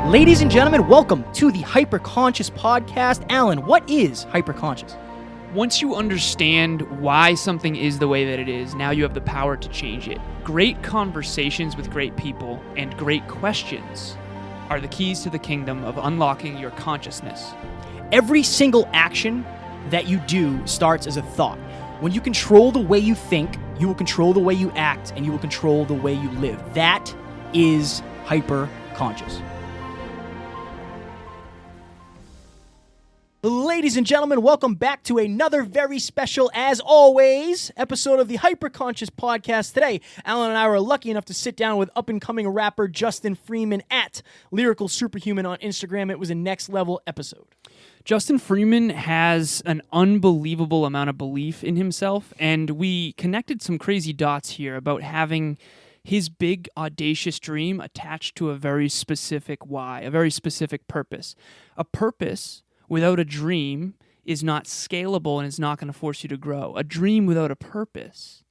Ladies and gentlemen, welcome to the Hyperconscious Podcast. Alan, what is hyperconscious? Once you understand why something is the way that it is, now you have the power to change it. Great conversations with great people and great questions are the keys to the kingdom of unlocking your consciousness. Every single action that you do starts as a thought. When you control the way you think, you will control the way you act, and you will control the way you live. That is hyperconscious. Ladies and gentlemen, welcome back to another very special, as always, episode of the Hyperconscious Podcast. Today, Alan and I were lucky enough to sit down with up-and-coming rapper Justin Freeman at Lyrical Superhuman on Instagram. It was a next-level episode. Justin Freeman has an unbelievable amount of belief in himself, and we connected some crazy dots here about having his big, audacious dream attached to a very specific why, a very specific purpose. A purpose without a dream is not scalable and is not going to force you to grow. A dream without a purpose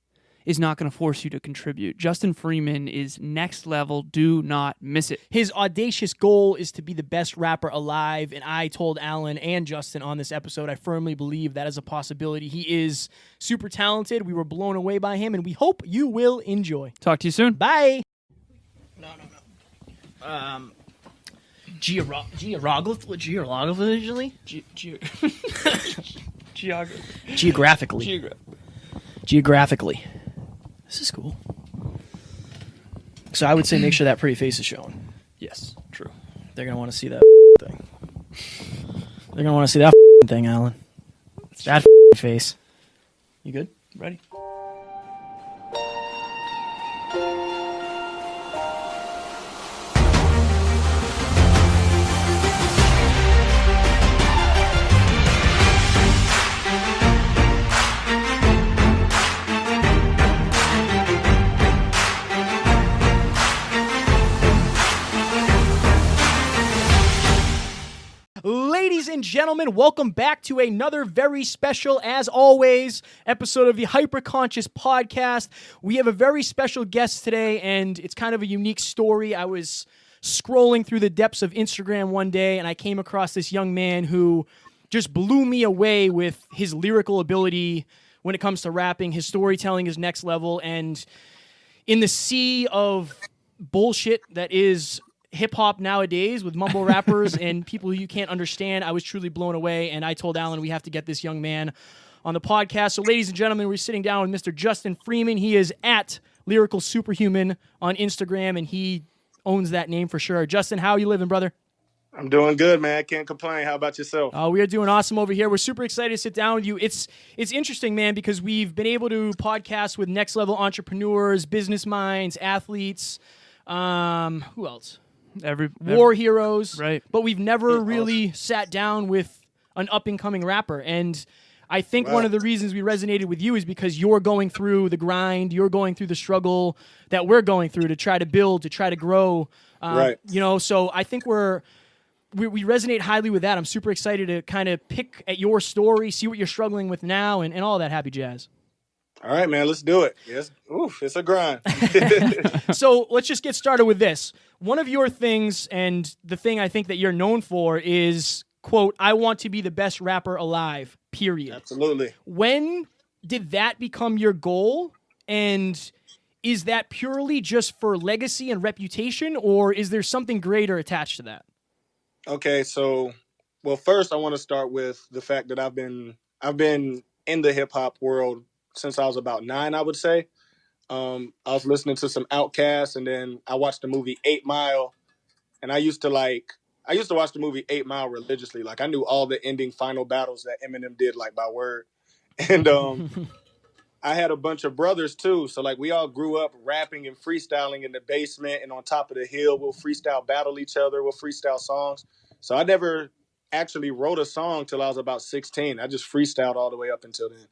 is not going to force you to contribute. Justin Freeman is next level. Do not miss it. His audacious goal is to be the best rapper alive, and I told Alan and Justin on this episode, I firmly believe that is a possibility. He is super talented. We were blown away by him, and we hope you will enjoy. Talk to you soon. Bye. No. Geographically? Geographically. This is cool. So I would say make sure that pretty face is showing. Yes, true. They're going to want to see that thing. They're going to want to see that thing, Alan. That face. You good? Ready? Ladies and gentlemen, welcome back to another very special, as always, episode of the Hyperconscious Podcast. We have a very special guest today, and it's kind of a unique story. I was scrolling through the depths of Instagram one day, and I came across this young man who just blew me away with his lyrical ability when it comes to rapping. His storytelling is next level, and in the sea of bullshit that is hip-hop nowadays with mumble rappers and people who you can't understand, I was truly blown away, and I told Alan we have to get this young man on the podcast. So ladies and gentlemen, we're sitting down with Mr. Justin Freeman. He is at Lyrical Superhuman on Instagram, and he owns that name for sure. Justin, how are you living, brother? I'm doing good, man. Can't complain. How about yourself? We are doing awesome over here. We're super excited to sit down with you. It's interesting, man, because we've been able to podcast with next-level entrepreneurs, business minds, athletes, who else? War heroes, right? But we've never really sat down with an up-and-coming rapper, and I think one of the reasons we resonated with you is because you're going through the grind, you're going through the struggle that we're going through to try to build, to try to grow, right? You know, so I think we resonate highly with that. I'm super excited to kind of pick at your story, see what you're struggling with now, and all that happy jazz. All right, man, let's do it. Yes, it's a grind. So let's just get started with this. One of your things, and the thing I think that you're known for is, quote, I want to be the best rapper alive, period. Absolutely. When did that become your goal? And is that purely just for legacy and reputation, or is there something greater attached to that? Okay, so, well, first I want to start with the fact that I've been in the hip-hop world since I was about 9, I would say. I was listening to some Outkast, and then I watched the movie 8 Mile, and I used to watch the movie 8 Mile religiously. Like, I knew all the ending final battles that Eminem did, like, by word. And I had a bunch of brothers, too. So, like, we all grew up rapping and freestyling in the basement, and on top of the hill, we'll freestyle battle each other. We'll freestyle songs. So I never actually wrote a song till I was about 16. I just freestyled all the way up until then.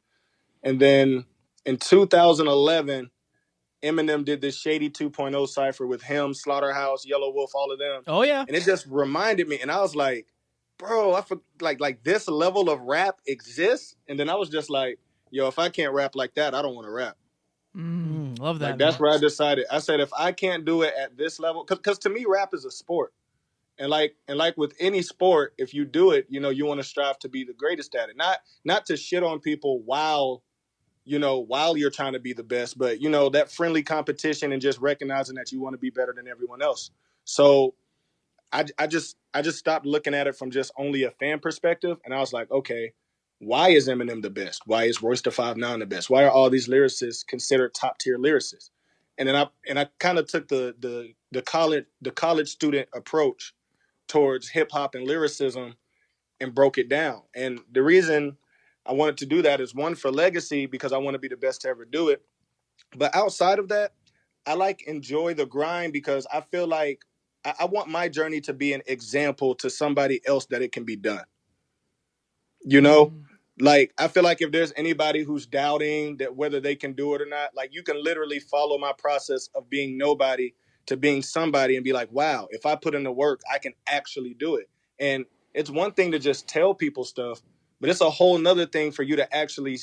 And then in 2011, Eminem did this Shady 2.0 cypher with him, Slaughterhouse, Yellow Wolf, all of them. Oh, yeah. And it just reminded me. And I was like, bro, like this level of rap exists. And then I was just like, yo, if I can't rap like that, I don't want to rap. Love that. Like, that's where I decided. I said, if I can't do it at this level, because to me, rap is a sport. And like with any sport, if you do it, you want to strive to be the greatest at it. Not to shit on people while you're trying to be the best, but that friendly competition and just recognizing that you want to be better than everyone else. So I just stopped looking at it from just only a fan perspective, and I was like, okay, why is Eminem the best? Why is Royce the 5'9" the best? Why are all these lyricists considered top tier lyricists? And then I kind of took the college student approach towards hip hop and lyricism and broke it down. And the reason I wanted to do that is, one, for legacy, because I want to be the best to ever do it. But outside of that, I enjoy the grind because I feel like I want my journey to be an example to somebody else that it can be done. You know, like, I feel like if there's anybody who's doubting that whether they can do it or not, like, you can literally follow my process of being nobody to being somebody and be like, wow, if I put in the work, I can actually do it. And it's one thing to just tell people stuff, but it's a whole nother thing for you to actually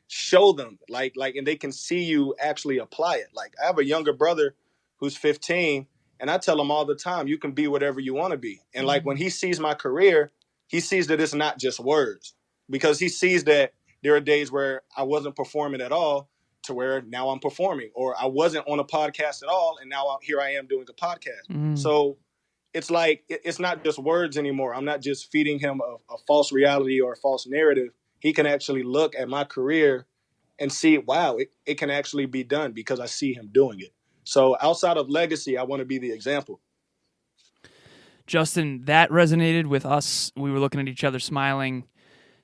show them, and they can see you actually apply it. Like, I have a younger brother who's 15, and I tell him all the time, you can be whatever you want to be. And like, when he sees my career, he sees that it's not just words, because he sees that there are days where I wasn't performing at all to where now I'm performing, or I wasn't on a podcast at all, and now here I am doing a podcast. So it's like, it's not just words anymore. I'm not just feeding him a false reality or a false narrative. He can actually look at my career and see, wow, it can actually be done because I see him doing it. So outside of legacy, I want to be the example. Justin, that resonated with us. We were looking at each other smiling.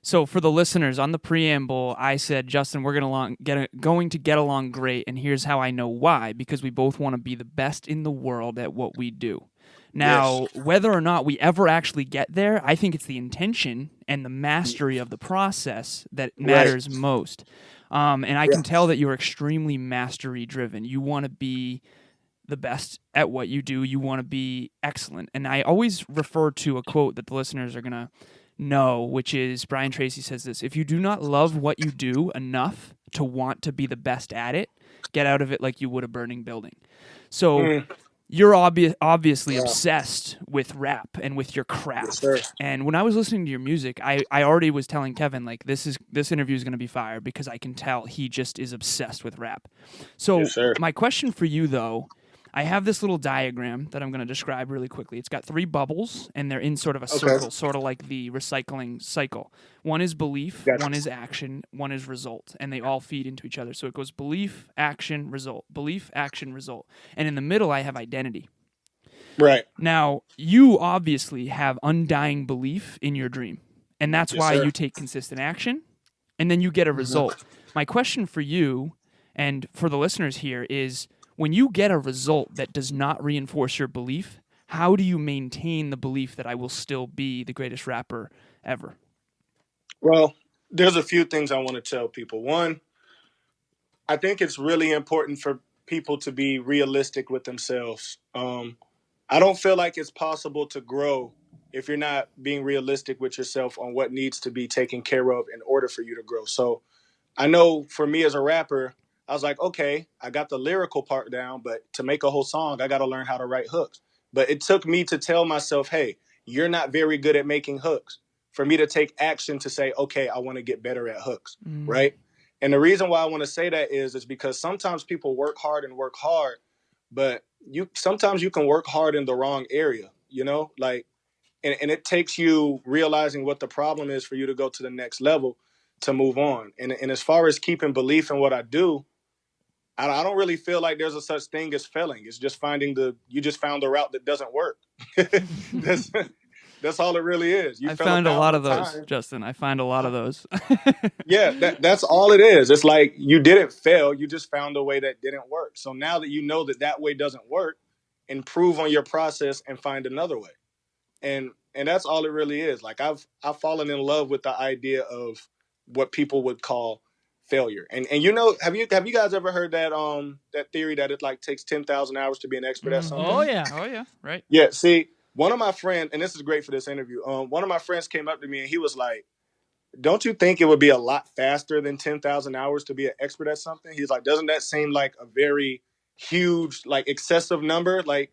So for the listeners, on the preamble, I said, Justin, we're going to get along great, and here's how I know why, because we both want to be the best in the world at what we do. Now, whether or not we ever actually get there, I think it's the intention and the mastery of the process that matters most. And I can tell that you're extremely mastery-driven. You want to be the best at what you do. You want to be excellent. And I always refer to a quote that the listeners are going to know, which is, Brian Tracy says this: if you do not love what you do enough to want to be the best at it, get out of it like you would a burning building. So you're obviously obsessed with rap and with your craft. Yes, and when I was listening to your music, I already was telling Kevin, like, this interview is going to be fire because I can tell he just is obsessed with rap. So my question for you, though, I have this little diagram that I'm going to describe really quickly. It's got 3 bubbles, and they're in sort of a circle, sort of like the recycling cycle. One is belief, one is action, one is result, and they all feed into each other. So it goes belief, action, result, belief, action, result. And in the middle, I have identity. Right. Now, you obviously have undying belief in your dream, and that's why you take consistent action, and then you get a result. My question for you and for the listeners here is, when you get a result that does not reinforce your belief, how do you maintain the belief that I will still be the greatest rapper ever? Well, there's a few things I want to tell people. One, I think it's really important for people to be realistic with themselves. I don't feel like it's possible to grow if you're not being realistic with yourself on what needs to be taken care of in order for you to grow. So I know for me as a rapper, I was like, okay, I got the lyrical part down, but to make a whole song, I got to learn how to write hooks. But it took me to tell myself, hey, you're not very good at making hooks, for me to take action to say, okay, I want to get better at hooks, right? And the reason why I want to say that is because sometimes people work hard, but sometimes you can work hard in the wrong area, like, and it takes you realizing what the problem is for you to go to the next level, to move on. And as far as keeping belief in what I do, I don't really feel like there's a such thing as failing. It's just you just found the route that doesn't work. That's all it really is. I found a lot of those, Justin. I find a lot of those. Yeah, that's all it is. It's like you didn't fail. You just found a way that didn't work. So now that you know that way doesn't work, improve on your process and find another way. And that's all it really is. Like, I've fallen in love with the idea of what people would call failure. And have you guys ever heard that theory that it like takes 10,000 hours to be an expert at something? Oh yeah, right. Yeah. See, one of my friends, and this is great for this interview. One of my friends came up to me and he was like, "Don't you think it would be a lot faster than 10,000 hours to be an expert at something?" He's like, "Doesn't that seem like a very huge, like, excessive number? Like,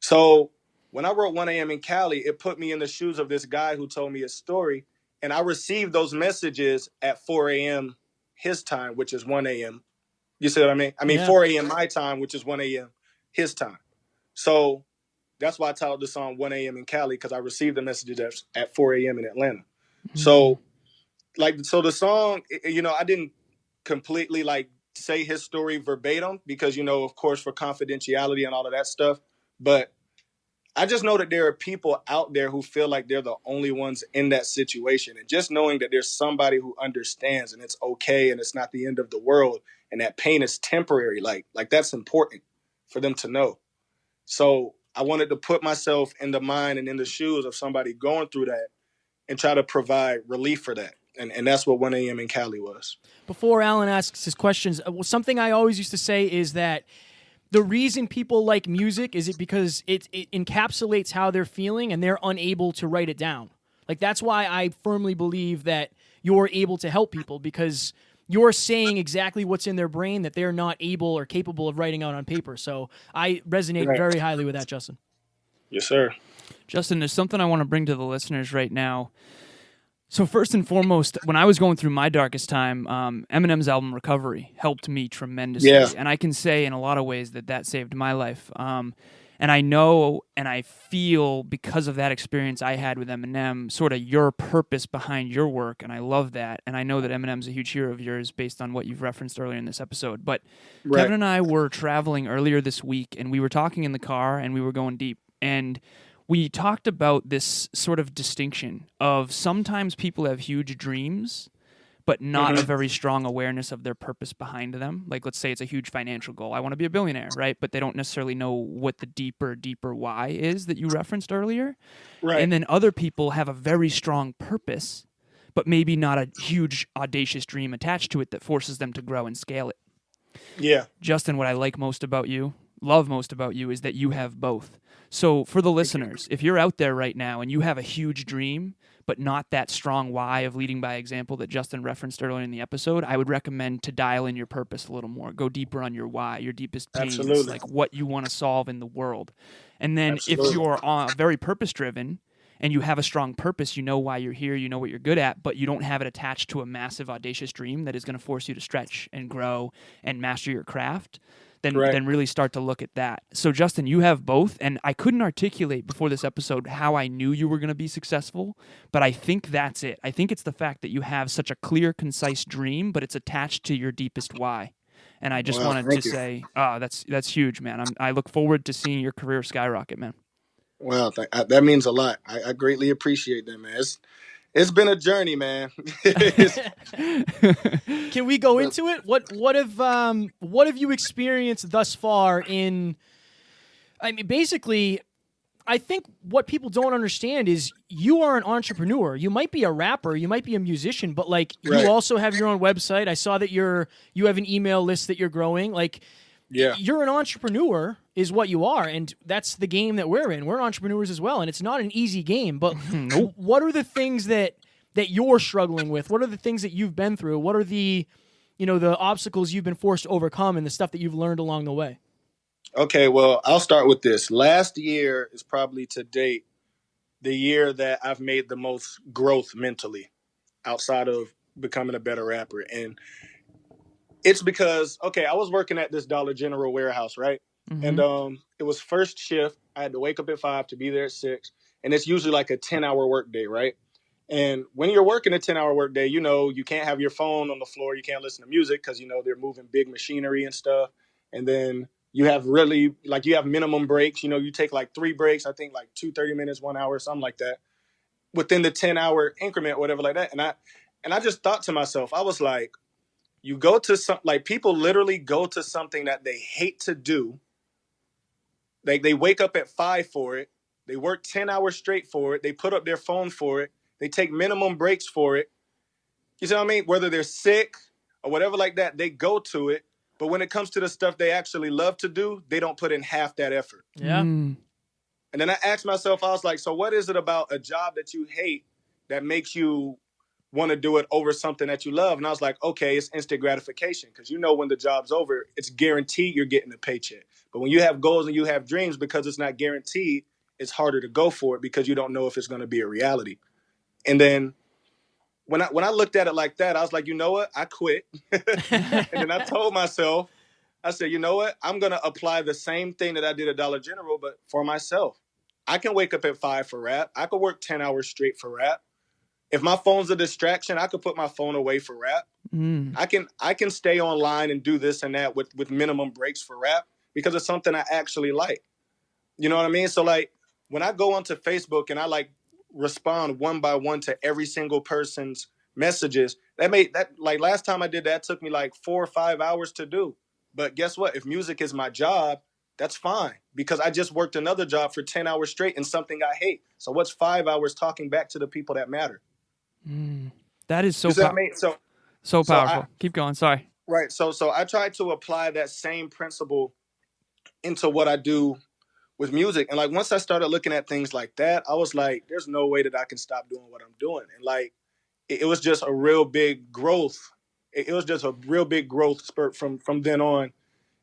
So when I wrote 1 a.m. in Cali, it put me in the shoes of this guy who told me his story. And I received those messages at 4 a.m. his time, which is 1 a.m. You see what I mean? I mean, Yeah. 4 a.m. my time, which is 1 a.m. his time. So that's why I titled the song 1 a.m. in Cali, because I received the messages at 4 a.m. in Atlanta. So, so the song, I didn't completely say his story verbatim because, of course, for confidentiality and all of that stuff. But I just know that there are people out there who feel like they're the only ones in that situation. And just knowing that there's somebody who understands and it's okay and it's not the end of the world and that pain is temporary, like that's important for them to know. So I wanted to put myself in the mind and in the shoes of somebody going through that and try to provide relief for that. And that's what 1 a.m. in Cali was. Before Alan asks his questions, something I always used to say is that the reason people like music is because it encapsulates how they're feeling and they're unable to write it down. Like, that's why I firmly believe that you're able to help people, because you're saying exactly what's in their brain that they're not able or capable of writing out on paper. So I resonate Right. very highly with that, Justin. Yes, sir. Justin, there's something I want to bring to the listeners right now. So first and foremost, when I was going through my darkest time, Eminem's album Recovery helped me tremendously. Yeah. And I can say in a lot of ways that saved my life. And I know and I feel, because of that experience I had with Eminem, sort of your purpose behind your work, and I love that. And I know that Eminem's a huge hero of yours based on what you've referenced earlier in this episode. But Right. Kevin and I were traveling earlier this week, and we were talking in the car, and we were going deep. And we talked about this sort of distinction of sometimes people have huge dreams, but not a very strong awareness of their purpose behind them. Like, let's say it's a huge financial goal. I want to be a billionaire, right? But they don't necessarily know what the deeper why is that you referenced earlier. Right. And then other people have a very strong purpose, but maybe not a huge, audacious dream attached to it that forces them to grow and scale it. Yeah. Justin, what I love most about you, is that you have both. So for the listeners, if you're out there right now and you have a huge dream, but not that strong why of leading by example that Justin referenced earlier in the episode, I would recommend to dial in your purpose a little more. Go deeper on your why, your deepest pains, Absolutely. like what you want to solve in the world. And then Absolutely. if you're very purpose-driven and you have a strong purpose, you know why you're here, you know what you're good at, but you don't have it attached to a massive, audacious dream that is going to force you to stretch and grow and master your craft, then really start to look at that. So, Justin, you have both, and I couldn't articulate before this episode how I knew you were going to be successful, but I think that's it. I think it's the fact that you have such a clear, concise dream, but it's attached to your deepest why. And I just wanted to say, that's huge, man. I look forward to seeing your career skyrocket, man. Well, that means a lot. I greatly appreciate that, man. It's been a journey, man. Can we go into it? What have you experienced thus far in? I mean, basically, I think what people don't understand is you are an entrepreneur. You might be a rapper, you might be a musician, but Right. you also have your own website. I saw that you have an email list that you're growing. Yeah. You're an entrepreneur is what you are, and that's the game that we're in. We're entrepreneurs as well, and it's not an easy game. But what are the things that you're struggling with? What are the things that you've been through? What are the obstacles you've been forced to overcome and the stuff that you've learned along the way? Okay, well, I'll start with this. Last year is probably to date the year that I've made the most growth mentally outside of becoming a better rapper. And it's because, I was working at this Dollar General warehouse, right? Mm-hmm. And it was first shift. I had to wake up at 5 to be there at 6. And it's usually like a 10-hour work day, right? And when you're working a 10-hour work day, you can't have your phone on the floor. You can't listen to music because, they're moving big machinery and stuff. And then you have you have minimum breaks. You take 3 breaks, I think 2 30 minutes, 1 hour, something like that, within the 10-hour increment, whatever like that. And I just thought to myself, I was like, you go to people literally go to something that they hate to do. They wake up at 5 for it. They work 10 hours straight for it. They put up their phone for it. They take minimum breaks for it. You see what I mean? Whether they're sick or whatever like that, they go to it. But when it comes to the stuff they actually love to do, they don't put in half that effort. Yeah. And then I asked myself, I was like, so what is it about a job that you hate that makes you want to do it over something that you love. And I was like, okay, it's instant gratification because when the job's over, it's guaranteed you're getting a paycheck. But when you have goals and you have dreams, because it's not guaranteed, it's harder to go for it because you don't know if it's going to be a reality. And then when I looked at it like that, I was like, you know what? I quit. And then I told myself, I said, you know what? I'm going to apply the same thing that I did at Dollar General, but for myself. I can wake up at 5 for rap. I could work 10 hours straight for rap. If my phone's a distraction, I could put my phone away for rap. I can stay online and do this and that with minimum breaks for rap because it's something I actually like. You know what I mean? So like when I go onto Facebook and I like respond one by one to every single person's messages, that like last time I did that, it took me like 4 or 5 hours to do. But guess what? If music is my job, that's fine because I just worked another job for 10 hours straight in something I hate. So what's 5 hours talking back to the people that matter? That is so You see what I mean? so powerful. Keep going. Sorry. Right. So I try to apply that same principle into what I do with music. And like once I started looking at things like that, I was like, there's no way that I can stop doing what I'm doing. And like it was just a real big growth. It was just a real big growth spurt from then on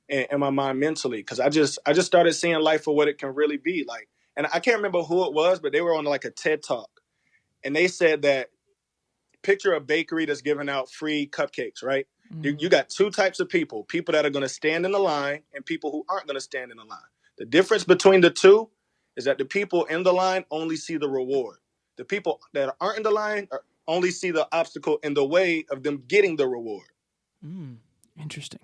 in my mind mentally. Cause I just started seeing life for what it can really be like. And I can't remember who it was, but they were on like a TED Talk. And they said that picture a bakery that's giving out free cupcakes, right? You got two types of people that are going to stand in the line and people who aren't going to stand in the line. The difference between the two is that the people in the line only see the reward. The people that aren't in the line only see the obstacle in the way of them getting the reward. Interesting.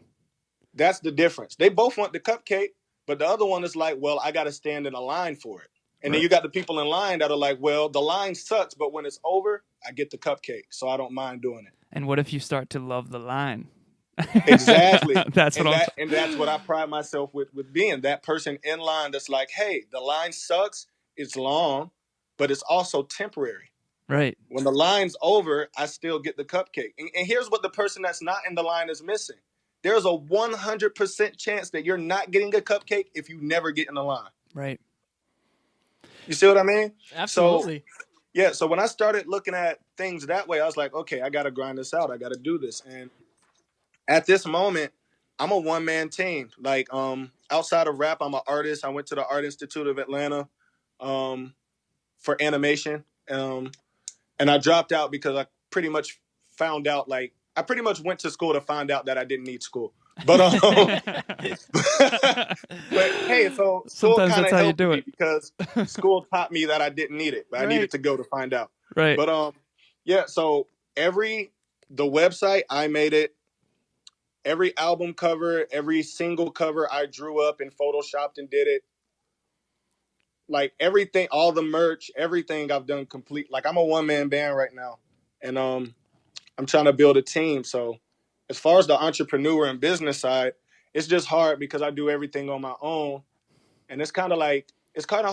That's the difference. They both want the cupcake, but the other one is like, well, I got to stand in a line for it. And then you got the people in line that are like, well, the line sucks, but when it's over, I get the cupcake, so I don't mind doing it. And what if you start to love the line? Exactly. That's what I pride myself with being that person in line that's like, hey, the line sucks, it's long, but it's also temporary. Right. When the line's over, I still get the cupcake. And here's what the person that's not in the line is missing. There's a 100% chance that you're not getting a cupcake if you never get in the line. Right. You see what I mean? Absolutely. So when I started looking at things that way, I was like, okay, I got to grind this out. I got to do this. And at this moment, I'm a one-man team. Like outside of rap, I'm an artist. I went to the Art Institute of Atlanta for animation. And I dropped out because I pretty much found out, like, I pretty much went to school to find out that I didn't need school. But hey, so school Sometimes kind that's of how you helped do me it. because school taught me that I didn't need it, but I needed to go to find out. Right. But yeah. So the website I made it. Every album cover, every single cover I drew up and photoshopped and did it. Like everything, all the merch, everything I've done complete. Like I'm a one-man band right now, and I'm trying to build a team. So as far as the entrepreneur and business side, it's just hard because I do everything on my own. And it's kind of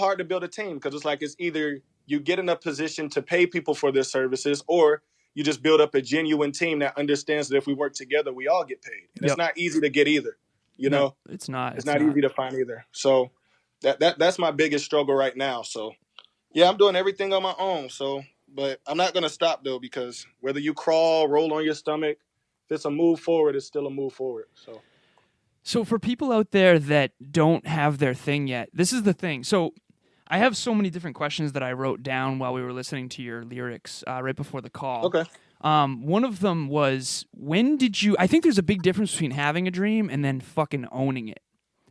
hard to build a team because it's like it's either you get in a position to pay people for their services or you just build up a genuine team that understands that if we work together, we all get paid. And it's not easy to get either. You know, it's not. It's not easy to find either. So that's my biggest struggle right now. So yeah, I'm doing everything on my own. So, but I'm not going to stop though, because whether you crawl, roll on your stomach, if it's a move forward, it's still a move forward. So for people out there that don't have their thing yet, this is the thing. So I have so many different questions that I wrote down while we were listening to your lyrics right before the call. Okay. One of them was, I think there's a big difference between having a dream and then fucking owning it.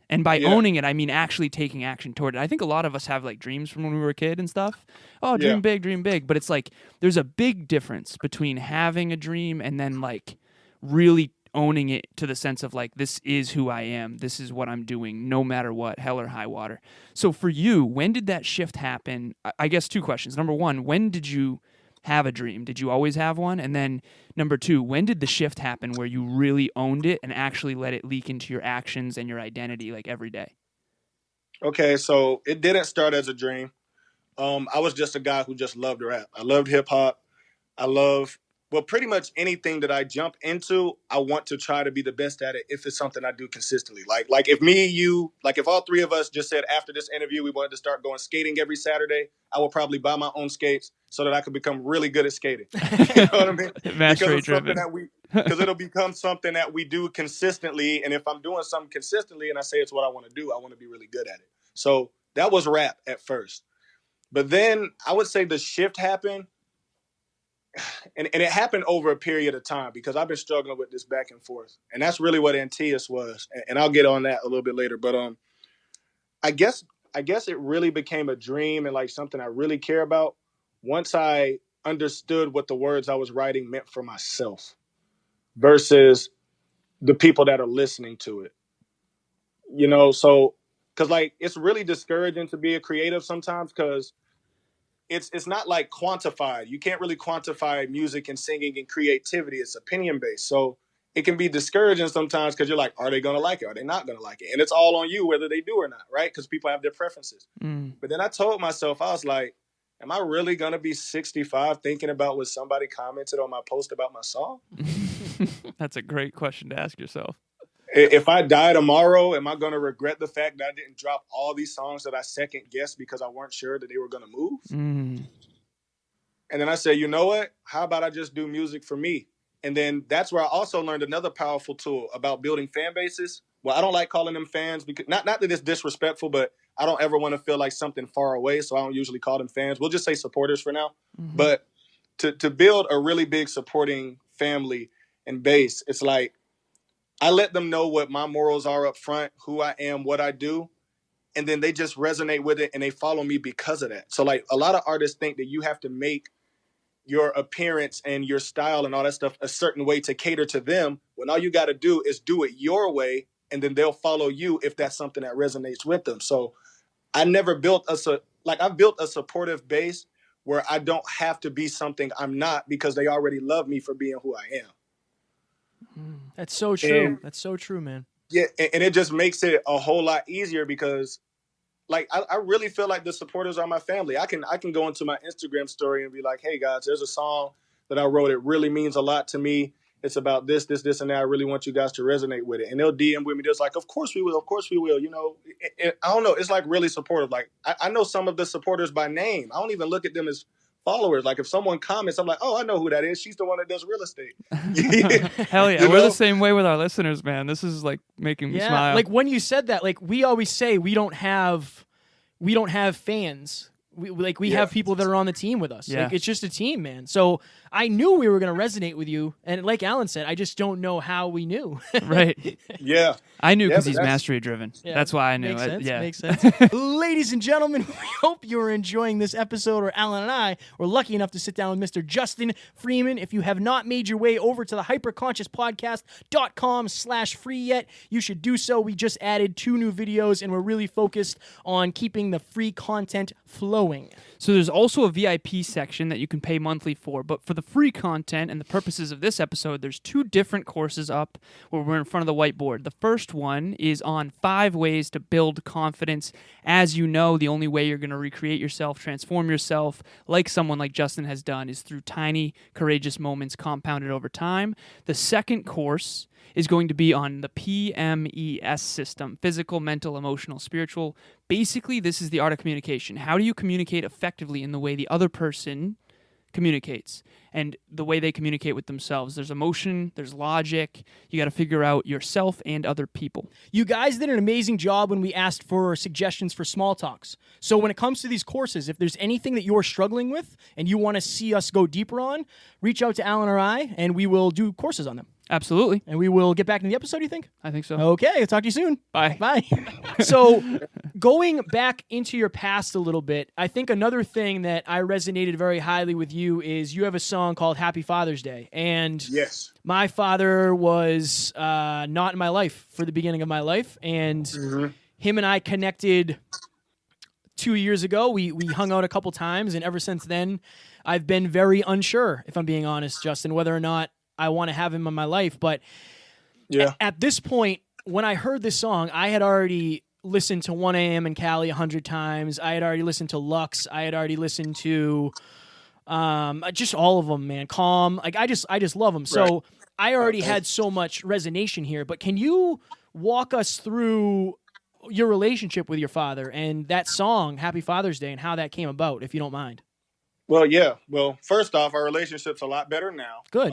And by owning it, I mean actually taking action toward it. I think a lot of us have like dreams from when we were a kid and stuff. Oh, dream big. But it's like there's a big difference between having a dream and then like really owning it to the sense of like, this is who I am. This is what I'm doing, no matter what, hell or high water. So for you, when did that shift happen? I guess two questions. Number one, when did you have a dream? Did you always have one? And then number two, when did the shift happen where you really owned it and actually let it leak into your actions and your identity like every day? Okay, so it didn't start as a dream. I was just a guy who just loved rap. I loved hip hop. I love well, pretty much anything that I jump into, I want to try to be the best at it if it's something I do consistently. Like if me, you, like if all three of us just said after this interview we wanted to start going skating every Saturday, I will probably buy my own skates so that I could become really good at skating. You know what I mean? Mastery driven. Because it'll become something that we do consistently. And if I'm doing something consistently and I say it's what I want to do, I want to be really good at it. So that was rap at first. But then I would say the shift happened. And it happened over a period of time because I've been struggling with this back and forth. And that's really what Antaeus was. And I'll get on that a little bit later. But I guess it really became a dream and like something I really care about once I understood what the words I was writing meant for myself versus the people that are listening to it. You know, so because like it's really discouraging to be a creative sometimes because it's not like quantified. You can't really quantify music and singing and creativity. It's opinion based. So it can be discouraging sometimes because you're like, are they going to like it? Are they not going to like it? And it's all on you whether they do or not, right? Because people have their preferences. But then I told myself, I was like, am I really going to be 65 thinking about what somebody commented on my post about my song? That's a great question to ask yourself. If I die tomorrow, am I going to regret the fact that I didn't drop all these songs that I second guessed because I weren't sure that they were going to move? And then I said, you know what? How about I just do music for me? And then that's where I also learned another powerful tool about building fan bases. Well, I don't like calling them fans because not that it's disrespectful, but I don't ever want to feel like something far away. So I don't usually call them fans. We'll just say supporters for now. But to build a really big supporting family and base, it's like, I let them know what my morals are up front, who I am, what I do, and then they just resonate with it and they follow me because of that. So like a lot of artists think that you have to make your appearance and your style and all that stuff a certain way to cater to them, when all you got to do is do it your way and then they'll follow you if that's something that resonates with them. So I never built I've built a supportive base where I don't have to be something I'm not because they already love me for being who I am. That's so true. That's so true, man. Yeah, and it just makes it a whole lot easier because, like, I really feel like the supporters are my family. I can go into my Instagram story and be like, hey, guys, there's a song that I wrote. It really means a lot to me. It's about this, and that. I really want you guys to resonate with it. And they'll DM with me just like, of course we will. Of course we will. You know, I don't know. It's like really supportive. Like, I know some of the supporters by name. I don't even look at them as followers. Like if someone comments, I'm like, oh, I know who that is. She's the one that does real estate. Hell yeah. We're the same way with our listeners, man. This is like making me smile. Like when you said that, like we always say we don't have fans. We have people that are on the team with us. Yeah. Like it's just a team, man. So I knew we were going to resonate with you. And like Alan said, I just don't know how we knew. Right. Yeah. I knew because he's mastery driven. Yeah, that's why I knew. Makes sense. Yeah. Makes sense. Ladies and gentlemen, we hope you are enjoying this episode where Alan and I were lucky enough to sit down with Mr. Justin Freeman. If you have not made your way over to the hyperconsciouspodcast.com/free yet, you should do so. We just added 2 new videos and we're really focused on keeping the free content flowing. So there's also a VIP section that you can pay monthly for, but for the free content and the purposes of this episode, there's 2 different courses up where we're in front of the whiteboard. The first one is on 5 ways to build confidence. As you know, the only way you're going to recreate yourself, transform yourself, like someone like Justin has done, is through tiny, courageous moments compounded over time. The second course is going to be on the PMES system: physical, mental, emotional, spiritual. Basically, this is the art of communication. How do you communicate effectively in the way the other person communicates and the way they communicate with themselves? There's emotion, there's logic. You got to figure out yourself and other people. You guys did an amazing job when we asked for suggestions for small talks. So when it comes to these courses, if there's anything that you're struggling with and you want to see us go deeper on, reach out to Alan or I, and we will do courses on them. Absolutely. And we will get back into the episode, you think? I think so. Okay, I'll talk to you soon. Bye. Bye. So going back into your past a little bit, I think another thing that I resonated very highly with you is you have a song called Happy Father's Day. And Yes. my father was not in my life for the beginning of my life. And him and I connected 2 years ago. We hung out a couple times. And ever since then, I've been very unsure, if I'm being honest, Justin, whether or not I want to have him in my life. But at this point, when I heard this song, I had already listened to 1 AM in Cali 100 times. I had already listened to Lux. I had already listened to Just all of them, man. Calm. Like I just love them. So Right. I already had so much resonation here, but can you walk us through your relationship with your father and that song, Happy Father's Day, and how that came about, if you don't mind? Well, yeah. Well, first off, our relationship's a lot better now. Good.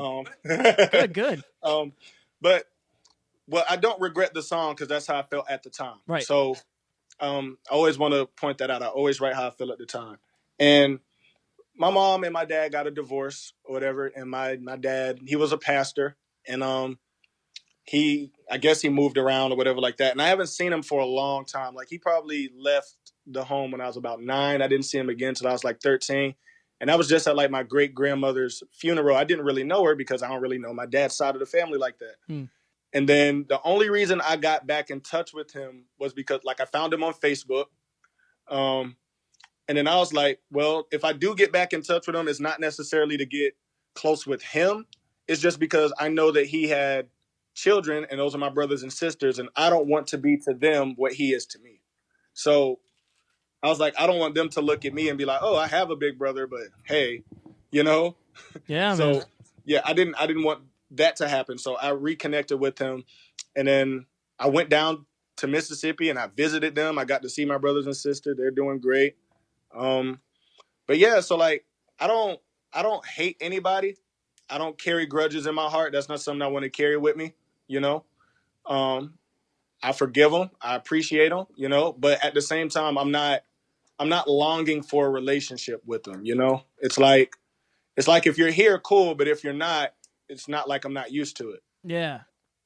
Good. But well, I don't regret the song because that's how I felt at the time. Right. So I always want to point that out. I always write how I feel at the time. And my mom and my dad got a divorce or whatever, and my dad, he was a pastor, and I guess he moved around or whatever like that. And I haven't seen him for a long time. Like he probably left the home when I was about 9. I didn't see him again until I was like 13. And I was just at like my great grandmother's funeral. I didn't really know her because I don't really know my dad's side of the family like that. And then the only reason I got back in touch with him was because like I found him on Facebook. And then I was like, well, if I do get back in touch with him, it's not necessarily to get close with him. It's just because I know that he had children and those are my brothers and sisters. And I don't want to be to them what he is to me. So I was like, I don't want them to look at me and be like, oh, I have a big brother, but hey, you know? Yeah, so man. yeah, I didn't want that to happen. So I reconnected with him, and then I went down to Mississippi and I visited them. I got to see my brothers and sister. They're doing great. But yeah, so like I don't hate anybody. I don't carry grudges in my heart. That's not something I want to carry with me, you know. I forgive them. I appreciate them, you know. But at the same time, I'm not longing for a relationship with them, you know. It's like if you're here, cool. But if you're not, it's not like I'm not used to it. Yeah.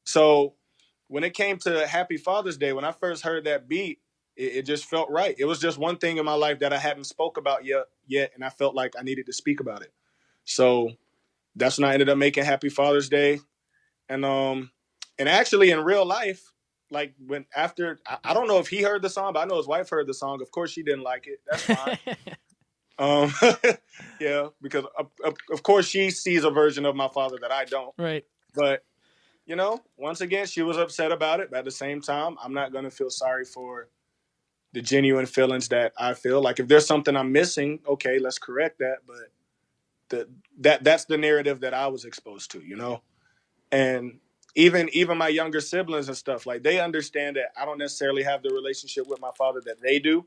So when it came to Happy Father's Day, when I first heard that beat, it just felt right. It was just one thing in my life that I hadn't spoke about yet, and I felt like I needed to speak about it. So that's when I ended up making Happy Father's Day. And actually in real life, like when after I don't know if he heard the song, but I know his wife heard the song. Of course she didn't like it. That's fine. Yeah, because of course she sees a version of my father that I don't. Right. But you know, once again, she was upset about it. But at the same time, I'm not going to feel sorry for the genuine feelings that I feel. Like if there's something I'm missing, okay, let's correct that. But that's the narrative that I was exposed to, you know? And even my younger siblings and stuff, like they understand that I don't necessarily have the relationship with my father that they do,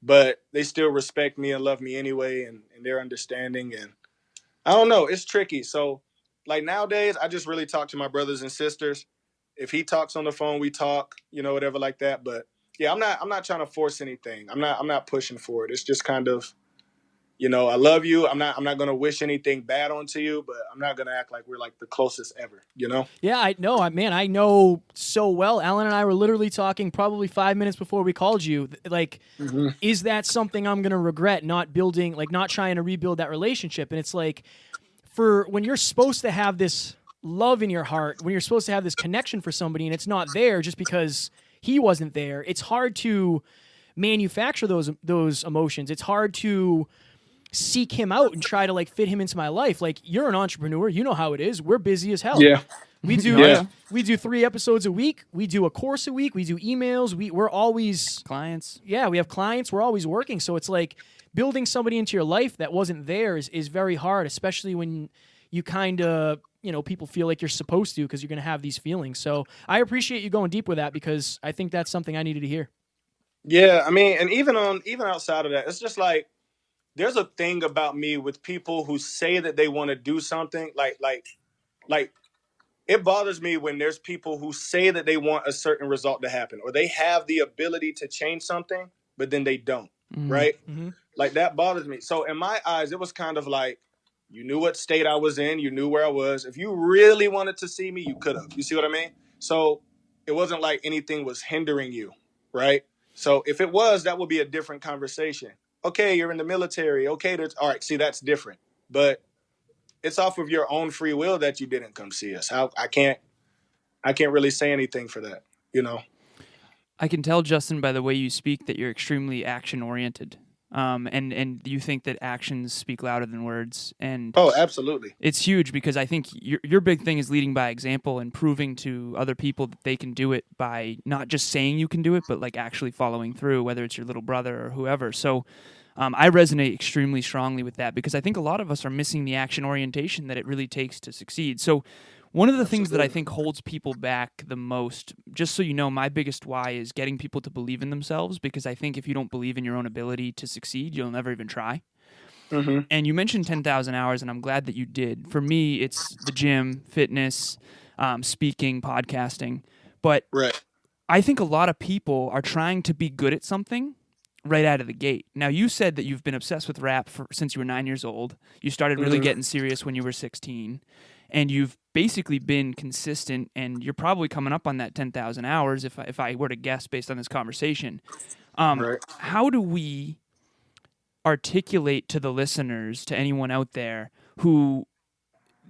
but they still respect me and love me anyway, and they're understanding. And I don't know, it's tricky. So like nowadays, I just really talk to my brothers and sisters. If he talks on the phone, we talk, you know, whatever like that. But yeah, I'm not trying to force anything. I'm not pushing for it. It's just kind of, you know, I love you. I'm not going to wish anything bad onto you, but I'm not going to act like we're like the closest ever, you know? Yeah, I know. I know so well. Alan and I were literally talking probably 5 minutes before we called you. Like, is that something I'm going to regret not building, like not trying to rebuild that relationship? And it's like, for when you're supposed to have this love in your heart, when you're supposed to have this connection for somebody and it's not there just because he wasn't there, it's hard to manufacture those emotions. It's hard to seek him out and try to like fit him into my life. Like, you're an entrepreneur, you know how it is. We're busy as hell. Yeah. We do 3 episodes a week. We do a course a week. We do emails. We're always Clients. Yeah, we have clients. We're always working. So it's like building somebody into your life that wasn't there is very hard, especially when you kind of, you know, people feel like you're supposed to because you're going to have these feelings. So I appreciate you going deep with that because I think that's something I needed to hear. Yeah, I mean, and even outside of that, it's just like there's a thing about me with people who say that they want to do something like it bothers me when there's people who say that they want a certain result to happen or they have the ability to change something, but then they don't, right? Mm-hmm. Like that bothers me. So in my eyes, it was kind of like, you knew what state I was in. You knew where I was. If you really wanted to see me, you could have. You see what I mean? So it wasn't like anything was hindering you, right? So if it was, that would be a different conversation. Okay, you're in the military. Okay, all right, see, that's different. But it's off of your own free will that you didn't come see us. I can't really say anything for that, you know? I can tell, Justin, by the way you speak, that you're extremely action-oriented. And you think that actions speak louder than words. And oh, absolutely. It's huge because I think your big thing is leading by example and proving to other people that they can do it by not just saying you can do it, but like actually following through, whether it's your little brother or whoever. So I resonate extremely strongly with that because I think a lot of us are missing the action orientation that it really takes to succeed. So one of the things that I think holds people back the most, just so you know, my biggest why is getting people to believe in themselves, because I think if you don't believe in your own ability to succeed, you'll never even try. Mm-hmm. And you mentioned 10,000 hours, and I'm glad that you did. For me, it's the gym, fitness, speaking, podcasting. But Right. I think a lot of people are trying to be good at something right out of the gate. Now, you said that you've been obsessed with rap since you were 9 years old. You started really getting serious when you were 16. And you've basically been consistent, and you're probably coming up on that 10,000 hours if I were to guess based on this conversation. Right. How do we articulate to the listeners, to anyone out there, to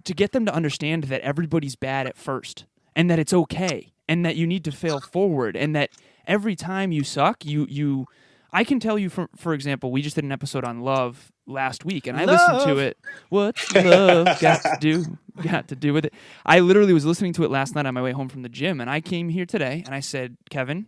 get them to understand that everybody's bad at first and that it's okay and that you need to fail forward and that every time you suck, I can tell you, for example, we just did an episode on love last week, and I listened to it. What's love got to do with it? I literally was listening to it last night on my way home from the gym, and I came here today, and I said, Kevin,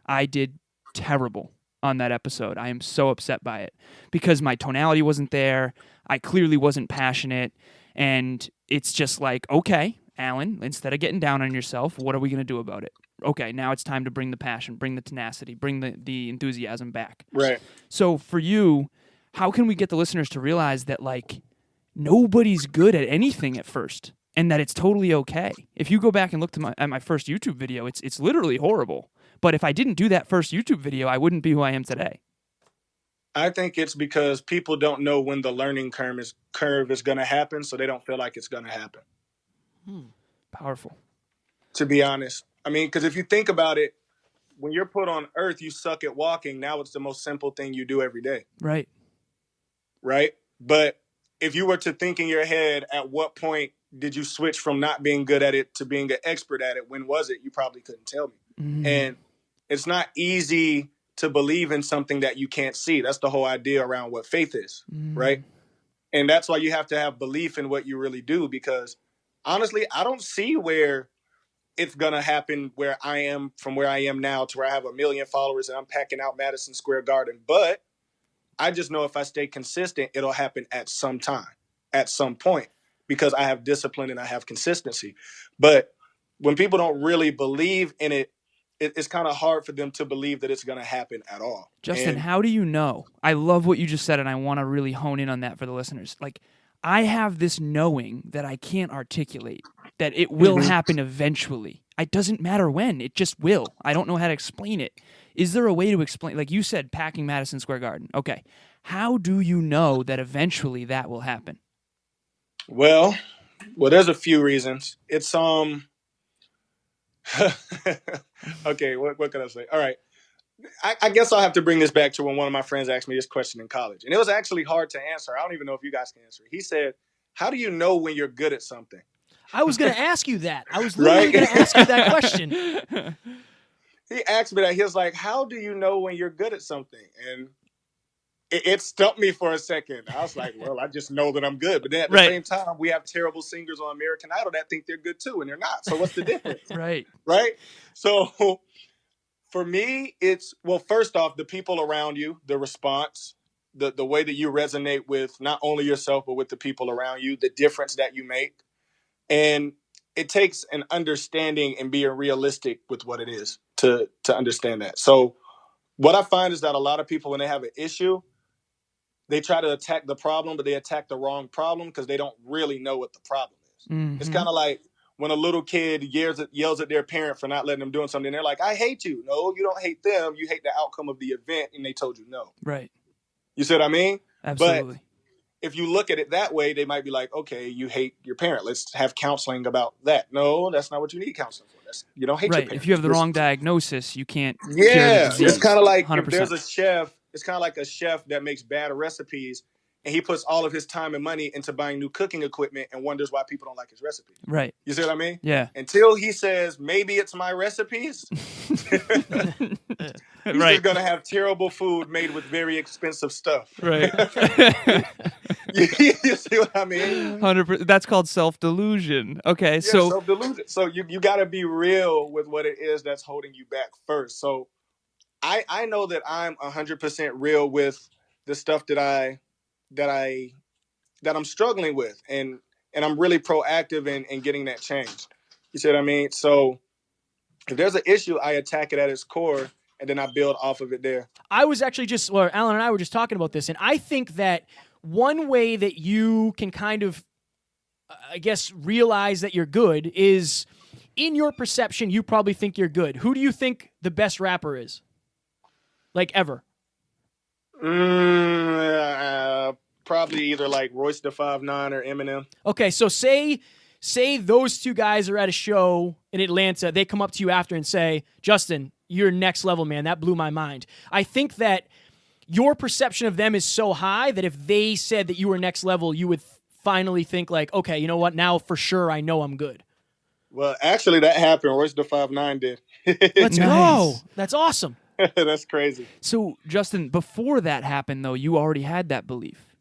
I did terrible on that episode. I am so upset by it because my tonality wasn't there. I clearly wasn't passionate, and it's just like, okay, Alan, instead of getting down on yourself, what are we going to do about it? Okay, now it's time to bring the passion, bring the tenacity, bring the enthusiasm back. Right. So for you, how can we get the listeners to realize that, like, nobody's good at anything at first and that it's totally okay? If you go back and look at my first YouTube video, it's literally horrible. But if I didn't do that first YouTube video, I wouldn't be who I am today. I think it's because people don't know when the learning curve is going to happen, so they don't feel like it's going to happen. Powerful. To be honest. I mean, because if you think about it, when you're put on earth, you suck at walking. Now it's the most simple thing you do every day. Right. Right? But if you were to think in your head, at what point did you switch from not being good at it to being an expert at it? When was it? You probably couldn't tell me. Mm. And it's not easy to believe in something that you can't see. That's the whole idea around what faith is, right? And that's why you have to have belief in what you really do, because honestly, I don't see where it's going to happen where I am from where I am now to where I have 1 million followers and I'm packing out Madison Square Garden. But I just know if I stay consistent, it'll happen at some time, at some point, because I have discipline and I have consistency. But when people don't really believe in it, it's kind of hard for them to believe that it's going to happen at all. Justin, how do you know? I love what you just said, and I want to really hone in on that for the listeners. Like, I have this knowing that I can't articulate, that it will happen eventually. It doesn't matter when, it just will. I don't know how to explain it. Is there a way to explain, like you said, packing Madison Square Garden? Okay. How do you know that eventually that will happen? Well, there's a few reasons. It's okay, what can I say? All right. I guess I'll have to bring this back to when one of my friends asked me this question in college. And it was actually hard to answer. I don't even know if you guys can answer it. He said, how do you know when you're good at something? I was going to ask you that. I was literally going to ask you that question. He asked me that. He was like, how do you know when you're good at something? And it stumped me for a second. I was like, well, I just know that I'm good. But then at the same time, we have terrible singers on American Idol that think they're good too, and they're not. So what's the difference? Right. So for me, it's, well, first off, the people around you, the response, the way that you resonate with not only yourself, but with the people around you, the difference that you make. And it takes an understanding and being realistic with what it is to understand that. So what I find is that a lot of people, when they have an issue, they try to attack the problem, but they attack the wrong problem because they don't really know what the problem is. Mm-hmm. It's kind of like when a little kid yells at their parent for not letting them do something. They're like, I hate you. No, you don't hate them. You hate the outcome of the event, and they told you no. Right. You see what I mean? Absolutely. But if you look at it that way, they might be like, okay, you hate your parent. Let's have counseling about that. No, that's not what you need counseling for. You don't hate your parent. If you have the wrong diagnosis, you can't cure the disease. It's kind of like 100%. If there's a chef, it's kind of like a chef that makes bad recipes and he puts all of his time and money into buying new cooking equipment and wonders why people don't like his recipe. Right. You see what I mean? Yeah. Until he says, maybe it's my recipes, he's just going to have terrible food made with very expensive stuff. Right. You see what I mean? 100%. That's called self-delusion. Okay, yeah, so self-delusion. So you got to be real with what it is that's holding you back first. So I know that I'm 100% real with the stuff that I'm struggling with, and I'm really proactive in getting that changed. You see what I mean? So if there's an issue, I attack it at its core, and then I build off of it there. I was actually Alan and I were just talking about this, and I think that one way that you can kind of, I guess, realize that you're good is, in your perception, you probably think you're good. Who do you think the best rapper is? Like, ever? Probably either like Royce da 5'9" or Eminem. Okay, so say those two guys are at a show in Atlanta. They come up to you after and say, Justin, you're next level, man. That blew my mind. I think that your perception of them is so high that if they said that you were next level, you would finally think like, okay, you know what? Now for sure I know I'm good. Well, actually, that happened. Royce da 5'9" did. Let's go. That's awesome. That's crazy. So, Justin, before that happened, though, you already had that belief.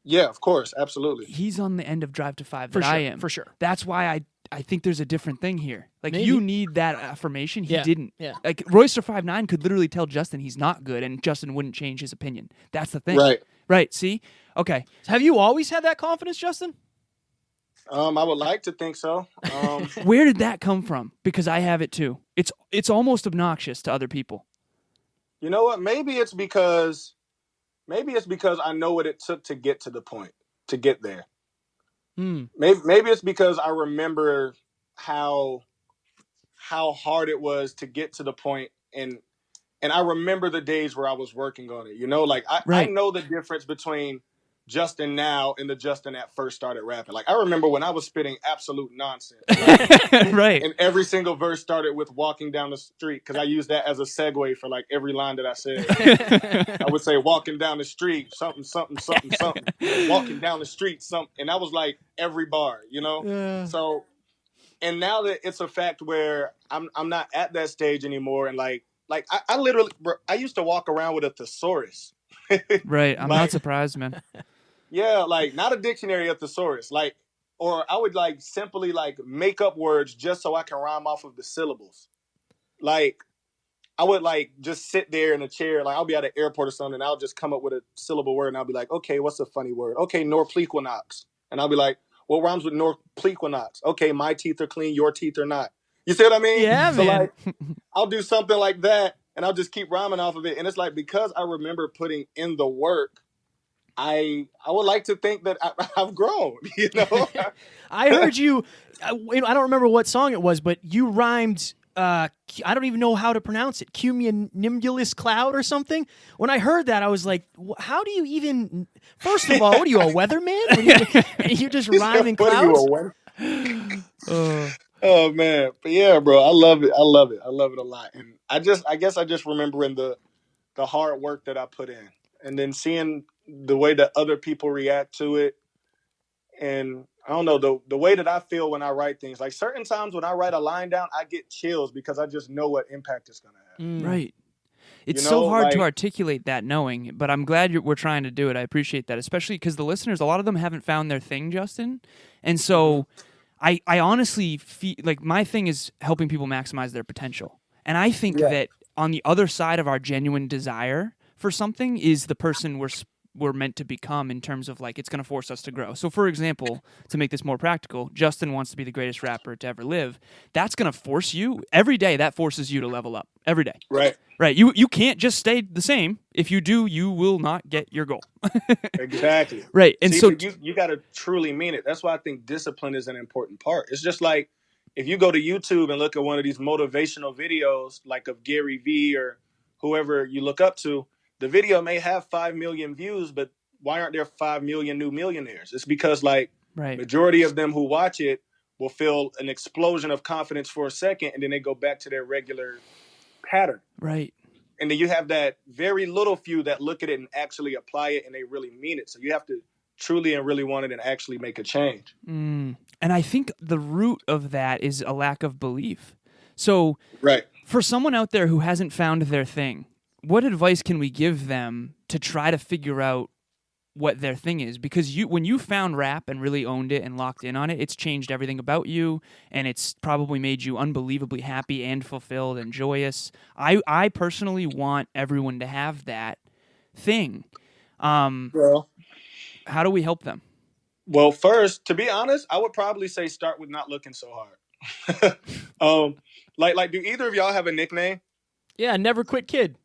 Yeah, of course. Absolutely. He's on the end of Drive to 5 For that sure, I am. for sure. That's why I think there's a different thing here. Like, Maybe. you need that affirmation. He didn't. Yeah. Like, Royce da 5'9" could literally tell Justin he's not good, and Justin wouldn't change his opinion. That's the thing. Right. Right, see? Okay. Have you always had that confidence, Justin? I would like to think so. Where did that come from? Because I have it too. It's almost obnoxious to other people. You know what? Maybe it's because I know what it took to get to the point, to get there. Maybe it's because I remember how hard it was to get to the point, and I remember the days where I was working on it. You know, like I know the difference between Justin now and the Justin that first started rapping. Like, I remember when I was spitting absolute nonsense. Right. And every single verse started with walking down the street, because I used that as a segue for like every line that I said. I would say walking down the street, something, something, something, something. Walking down the street, something. And that was like every bar, you know? Yeah. So, and now that it's a fact where I'm not at that stage anymore, and like I literally, bro, I used to walk around with a thesaurus. Right. I'm not surprised, man. Yeah, like not a dictionary, a thesaurus. Like, or I would like simply like make up words just so I can rhyme off of the syllables. Like, I would like just sit there in a chair, like I'll be at an airport or something, and I'll just come up with a syllable word, and I'll be like, okay, what's a funny word? Okay, norplequinox. And I'll be like, what rhymes with norplequinox? Okay, my teeth are clean, your teeth are not. You see what I mean? Yeah, so man. Like, I'll do something like that, and I'll just keep rhyming off of it. And it's like, because I remember putting in the work, I would like to think that I've grown, you know? I heard you, I don't remember what song it was, but you rhymed, I don't even know how to pronounce it, cumulonimbus cloud or something. When I heard that, I was like, how do you even, first of all, what are you, a weatherman? You're just rhyming clouds? Oh, man. But yeah, bro, I love it. I love it a lot. And I guess I just remembering the hard work that I put in, and then seeing the way that other people react to it. And I don't know, the way that I feel when I write things, like certain times when I write a line down, I get chills because I just know what impact it's going to have. Right. It's You know, so hard like, to articulate that knowing, but I'm glad we're trying to do it. I appreciate that, especially because the listeners, a lot of them haven't found their thing, Justin. And so I honestly feel like my thing is helping people maximize their potential. And I think that on the other side of our genuine desire for something is the person we're meant to become, in terms of like it's going to force us to grow. So for example, to make this more practical, Justin wants to be the greatest rapper to ever live. That's going to force you every day. That forces you to level up every day. Right. You can't just stay the same. If you do, you will not get your goal. Exactly. Right. And so you got to truly mean it. That's why I think discipline is an important part. It's just like if you go to YouTube and look at one of these motivational videos, like of Gary Vee or whoever you look up to, the video may have 5 million views, but why aren't there 5 million new millionaires? It's because like majority of them who watch it will feel an explosion of confidence for a second, and then they go back to their regular pattern. Right. And then you have that very little few that look at it and actually apply it, and they really mean it. So you have to truly and really want it and actually make a change. And I think the root of that is a lack of belief. So for someone out there who hasn't found their thing, what advice can we give them to try to figure out what their thing is? Because when you found rap and really owned it and locked in on it, it's changed everything about you, and it's probably made you unbelievably happy and fulfilled and joyous. I personally want everyone to have that thing. Well, How do we help them? well, first, to be honest, I would probably say start with not looking so hard. Do either of y'all have a nickname? Yeah, never quit kid.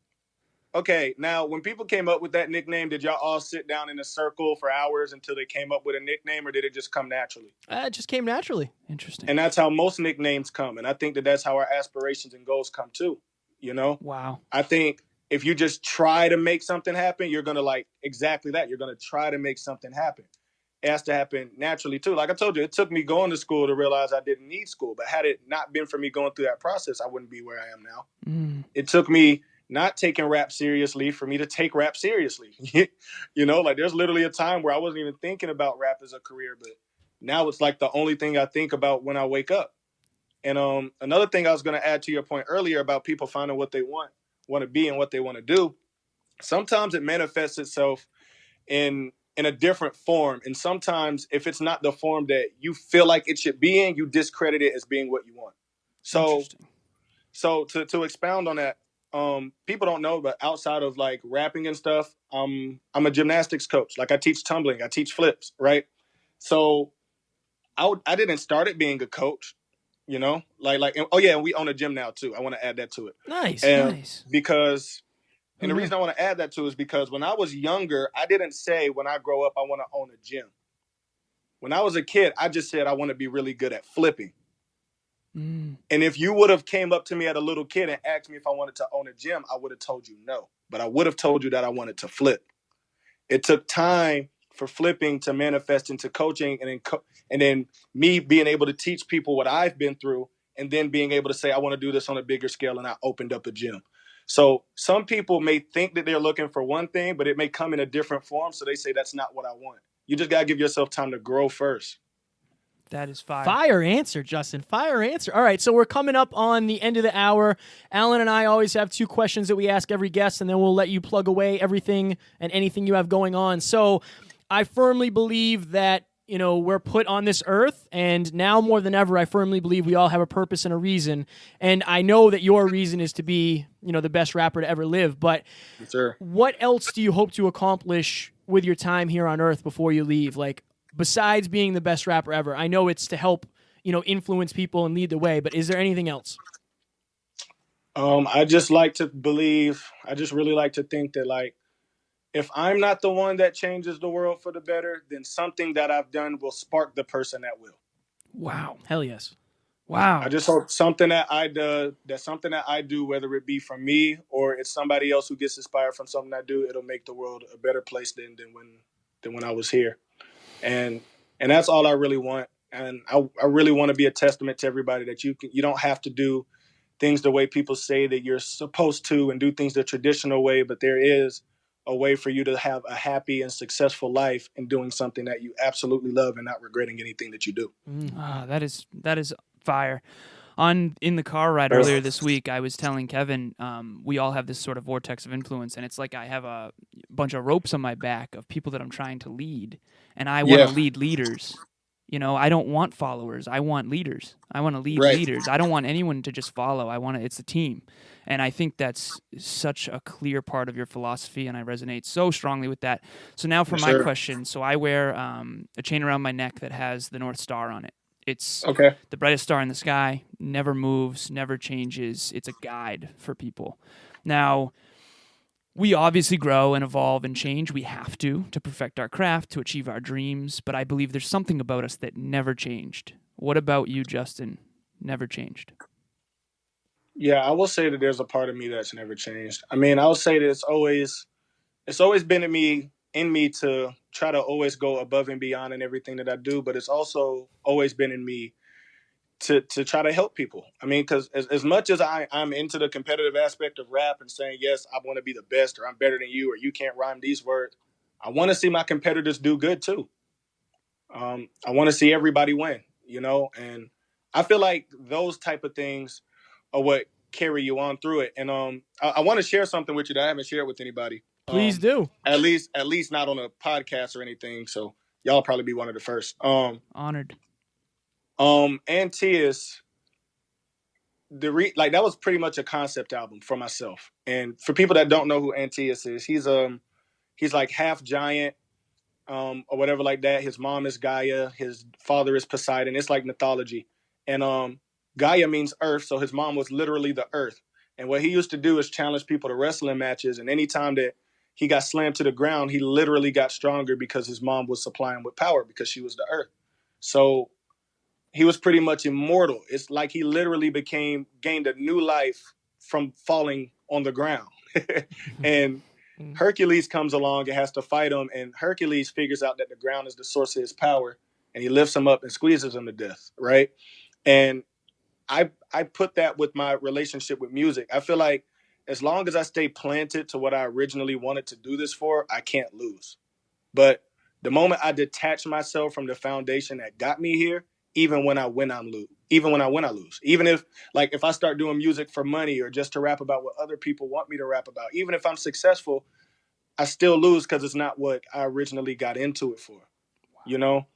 Okay, now when people came up with that nickname, did y'all all sit down in a circle for hours until they came up with a nickname, or did it just come naturally? It just came naturally. Interesting. And that's how most nicknames come. And I think that that's how our aspirations and goals come too. You know, Wow. I think if you just try to make something happen, you're going to like exactly that. You're going to try to make something happen. It has to happen naturally too. Like I told you, it took me going to school to realize I didn't need school. But had it not been for me going through that process, I wouldn't be where I am now. It took me not taking rap seriously for me to take rap seriously. Like there's literally a time where I wasn't even thinking about rap as a career, but now it's like the only thing I think about when I wake up. And another thing I was going to add to your point earlier about people finding what they want to be and what they want to do. Sometimes it manifests itself in a different form, and sometimes if it's not the form that you feel like it should be in, you discredit it as being what you want. So to expound on that, people don't know, but outside of like rapping and stuff, I'm a gymnastics coach. Like I teach tumbling, I teach flips, right? So I didn't start it being a coach, oh yeah, and we own a gym now too. I want to add that to it. Nice. Because, and the reason I want to add that to is because when I was younger, I didn't say when I grow up I want to own a gym. When I was a kid, I just said I want to be really good at flipping. And if you would have came up to me as a little kid and asked me if I wanted to own a gym, I would have told you no. But I would have told you that I wanted to flip. It took time for flipping to manifest into coaching, and then me being able to teach people what I've been through, and then being able to say I want to do this on a bigger scale, and I opened up a gym. So some people may think that they're looking for one thing, but it may come in a different form. So they say that's not what I want. You just got to give yourself time to grow first. That is fire. Fire answer, Justin. Fire answer. All right, so we're coming up on the end of the hour. Alan and I always have 2 questions that we ask every guest, and then we'll let you plug away everything and anything you have going on. So I firmly believe that, we're put on this earth, and now more than ever, I firmly believe we all have a purpose and a reason. And I know that your reason is to be, the best rapper to ever live. But what else do you hope to accomplish with your time here on earth before you leave? Like, besides being the best rapper ever, I know it's to help, influence people and lead the way, but is there anything else? I just like to believe, I just really like to think that, like, if I'm not the one that changes the world for the better, then something that I've done will spark the person that will. Wow. Hell yes. Wow. I just hope something that I do, whether it be from me or it's somebody else who gets inspired from something I do, it'll make the world a better place than when I was here. And that's all I really want. And I really want to be a testament to everybody that you don't have to do things the way people say that you're supposed to and do things the traditional way, but there is a way for you to have a happy and successful life in doing something that you absolutely love and not regretting anything that you do. That is fire. In the car ride earlier this week, I was telling Kevin, we all have this sort of vortex of influence, and it's like I have a bunch of ropes on my back of people that I'm trying to lead, and I want to lead leaders. I don't want followers. I want leaders. I want to lead leaders. I don't want anyone to just follow. It's a team. And I think that's such a clear part of your philosophy, and I resonate so strongly with that. So now for my question. So I wear a chain around my neck that has the North Star on it. It's the brightest star in the sky, never moves, never changes. It's a guide for people. Now, we obviously grow and evolve and change. We have to perfect our craft, to achieve our dreams. But I believe there's something about us that never changed. What about you, Justin? Never changed? Yeah, I will say that there's a part of me that's never changed. I mean, I'll say that it's always been in me to try to always go above and beyond in everything that I do, but it's also always been in me to try to help people. I mean, because as much as I'm into the competitive aspect of rap and saying, yes, I want to be the best, or I'm better than you, or you can't rhyme these words, I want to see my competitors do good too. I want to see everybody win, and I feel like those type of things are what carry you on through it. And I want to share something with you that I haven't shared with anybody. Please do. At least not on a podcast or anything. So y'all probably be one of the first. Honored. Antius, that was pretty much a concept album for myself. And for people that don't know who Antius is, he's like half giant, or whatever like that. His mom is Gaia. His father is Poseidon. It's like mythology. And Gaia means earth, so his mom was literally the earth. And what he used to do is challenge people to wrestling matches. And anytime that he got slammed to the ground, he literally got stronger because his mom was supplying with power because she was the earth. So he was pretty much immortal. It's like he literally gained a new life from falling on the ground. And Hercules comes along and has to fight him. And Hercules figures out that the ground is the source of his power. And he lifts him up and squeezes him to death, right? And I put that with my relationship with music. I feel like as long as I stay planted to what I originally wanted to do this for, I can't lose. But the moment I detach myself from the foundation that got me here, even when I win, I lose. Even if I start doing music for money or just to rap about what other people want me to rap about, even if I'm successful, I still lose because it's not what I originally got into it for, you know?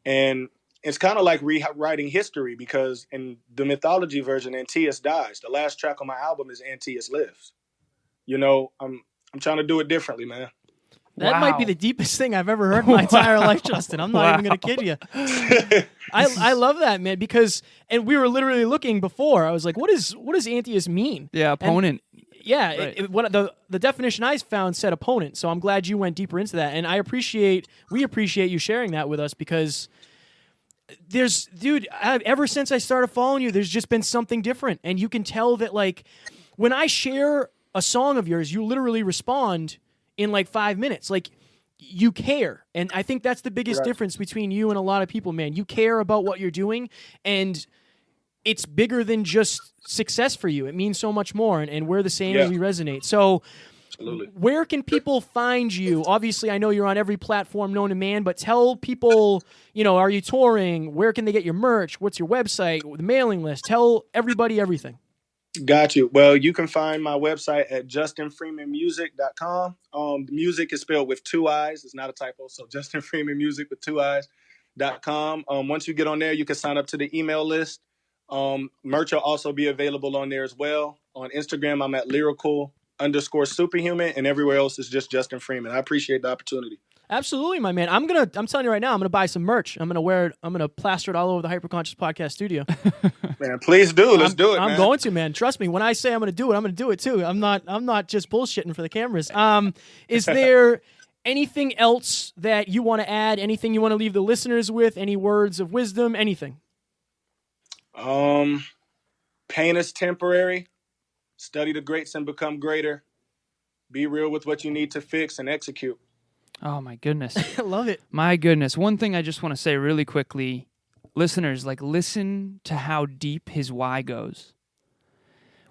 And it's kind of like rewriting history, because in the mythology version, Antaeus dies. The last track on my album is Antaeus Lives. You know, I'm trying to do it differently, man. That might be the deepest thing I've ever heard in my entire life, Justin. I'm not even going to kid you. I love that, man, because, and we were literally looking before. I was like, what does Antaeus mean? Yeah, opponent. And yeah, right. What the definition I found said opponent. So I'm glad you went deeper into that, and we appreciate you sharing that with us, because ever since I started following you, there's just been something different, and you can tell that, like, when I share a song of yours, you literally respond in like 5 minutes. Like, you care. And I think that's the biggest difference between you and a lot of people, man. You care about what you're doing, and it's bigger than just success for you. It means so much more, and we're the same, and we resonate. So absolutely. Where Where can people find you? Obviously, I know you're on every platform known to man, but tell people, are you touring? Where can they get your merch? What's your website? The mailing list? Tell everybody everything. Got you. Well, you can find my website at justinfreemanmusic.com. The music is spelled with 2 I's. It's not a typo. So Justin Freeman Music with 2 I's.com. Once you get on there, you can sign up to the email list. Merch will also be available on there as well. On Instagram, I'm at lyrical_superhuman, and everywhere else is just Justin Freeman. I appreciate the opportunity. Absolutely, my man. I'm telling you right now, I'm gonna buy some merch. I'm gonna wear it. I'm gonna plaster it all over the Hyperconscious Podcast studio. Man, please do. Let's do it. I'm going to, man. Trust me. When I say I'm gonna do it, I'm gonna do it too. I'm not just bullshitting for the cameras. Is there anything else that you want to add? Anything you want to leave the listeners with? Any words of wisdom? Anything? Pain is temporary. Study the greats and become greater. Be real with what you need to fix and execute. Oh, my goodness. I love it. My goodness. One thing I just want to say really quickly, listeners, listen to how deep his why goes.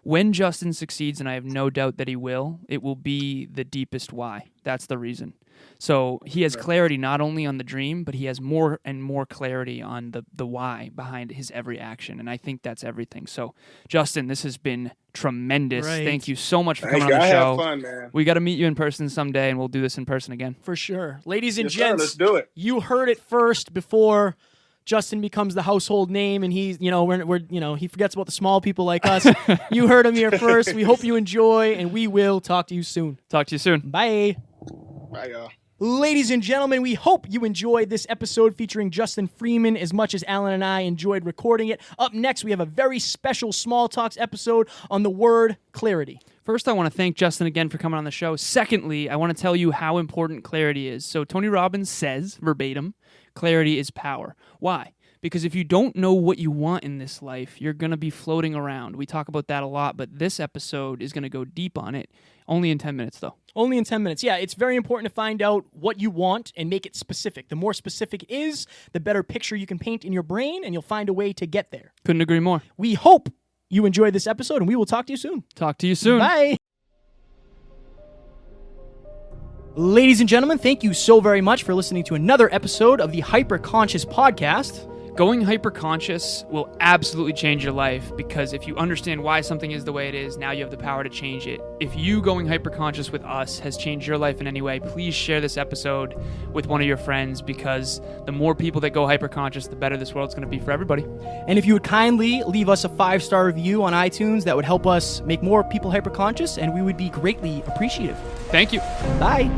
When Justin succeeds, and I have no doubt that he will, it will be the deepest why. That's the reason. So he has clarity not only on the dream, but he has more and more clarity on the why behind his every action. And I think that's everything. So, Justin, this has been tremendous. Right. Thank you so much for coming on the I show. had fun, man. We got to meet you in person someday, and we'll do this in person again. For sure. Ladies and Yes, gents, let's do it. You heard it first before Justin becomes the household name, and he's, he forgets about the small people like us. You heard him here first. We hope you enjoy, and we will talk to you soon. Talk to you soon. Bye. Bye, y'all. Ladies and gentlemen, we hope you enjoyed this episode featuring Justin Freeman as much as Alan and I enjoyed recording it. Up next, we have a very special Small Talks episode on the word clarity. First, I want to thank Justin again for coming on the show. Secondly, I want to tell you how important clarity is. So Tony Robbins says, verbatim, clarity is power. Why? Because if you don't know what you want in this life, you're going to be floating around. We talk about that a lot, but this episode is going to go deep on it. Only in 10 minutes, though. Only in 10 minutes. Yeah, it's very important to find out what you want and make it specific. The more specific it is, the better picture you can paint in your brain, and you'll find a way to get there. Couldn't agree more. We hope you enjoyed this episode, and we will talk to you soon. Talk to you soon. Bye. Ladies and gentlemen, thank you so very much for listening to another episode of the Hyperconscious Podcast. Going hyperconscious will absolutely change your life, because if you understand why something is the way it is, now you have the power to change it. If you going hyperconscious with us has changed your life in any way, please share this episode with one of your friends, because the more people that go hyperconscious, the better this world's going to be for everybody. And if you would kindly leave us a 5-star review on iTunes, that would help us make more people hyperconscious, and we would be greatly appreciative. Thank you. Bye.